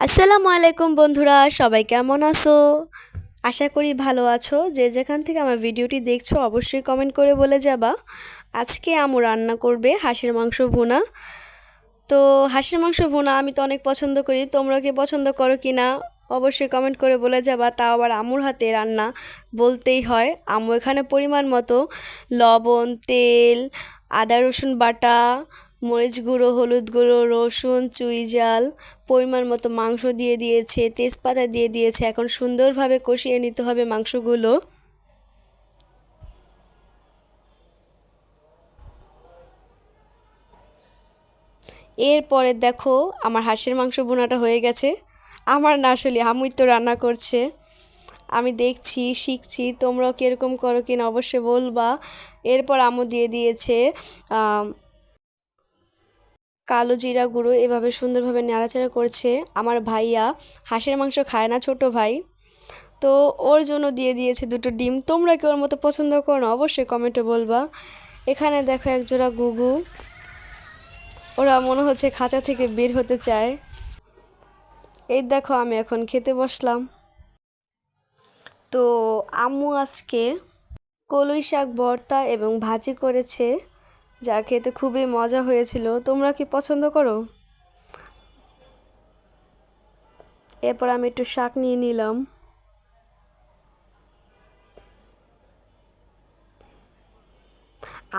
আসসালামু আলাইকুম বন্ধুরা, সবাই কেমন আছো? আশা করি ভালো আছো। যে যেখান থেকে আমার ভিডিওটি দেখছো অবশ্যই কমেন্ট করে বলে যাবা। আজকে আম্মু রান্না করবে হাঁসের মাংস ভুনা। তো হাঁসের মাংস ভুনা আমি তো অনেক পছন্দ করি, তোমরা কি পছন্দ করো কি না অবশ্যই কমেন্ট করে বলে যাবা। তাও আবার আম্মুর হাতে রান্না বলতেই হয়। আম্মু এখানে পরিমাণ মতো লবণ, তেল, আদা রসুন বাটা, মরিচ গুঁড়ো, হলুদ গুঁড়ো, রসুন, চুই ঝাল, পরিমাণ মতো মাংস দিয়ে দিয়েছে, তেজপাতা দিয়ে দিয়েছে। এখন সুন্দরভাবে কষিয়ে নিতে হবে মাংসগুলো। এরপরে দেখো আমার হাঁসের মাংস বোনাটা হয়ে গেছে। আমার না, আসলে আম্মুই তো রান্না করছে, আমি দেখছি শিখছি। তোমরাও কীরকম করো কিনা অবশ্যই বলবা। এরপর আম্মু দিয়ে দিয়েছে আম, কালো জিরা গুঁড়ো। এভাবে সুন্দরভাবে নাড়াচাড়া করছে। আমার ভাইয়া হাঁসের মাংস খায় না, ছোট ভাই, তো ওর জন্য দিয়ে দিয়েছে দুটো ডিম। তোমরা কি ওর মতো পছন্দ করো না অবশ্যই কমেন্টে বলবা। এখানে দেখো একজোড়া গুগু, ওরা মনে হচ্ছে খাঁচা থেকে বের হতে চায়। এই দেখো আমি এখন খেতে বসলাম। তো আম্মু আজকে কলই শাক ভর্তা এবং ভাজি করেছে, যা খেতে খুবই মজা হয়েছিল। তোমরা কি পছন্দ করো? এরপর আমি একটু শাক নিয়ে নিলাম।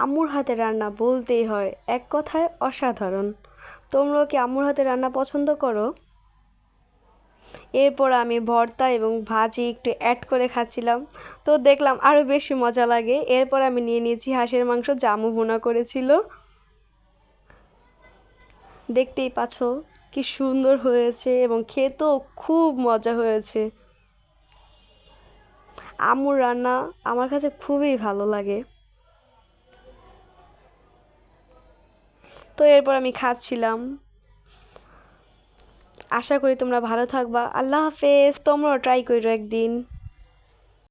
আম্মুর হাতে রান্না বলতেই হয় এক কথায় অসাধারণ। তোমরাও কি আম্মুর হাতে রান্না পছন্দ করো? এরপর আমি ভর্তা এবং ভাজি একটু অ্যাড করে খাচ্ছিলাম, তো দেখলাম আরও বেশি মজা লাগে। এরপর আমি নিয়ে নিয়েছি হাঁসের মাংস, যা আম্মু ভুনা করেছিল। দেখতেই পাচ্ছো কি সুন্দর হয়েছে এবং খেতেও খুব মজা হয়েছে। আম্মুর রান্না আমার কাছে খুবই ভালো লাগে। তো এরপর আমি খাচ্ছিলাম। আশা করি তোমরা ভালো থাকবা। আল্লাহ হাফেজ। তোমরাও ট্রাই করো একদিন।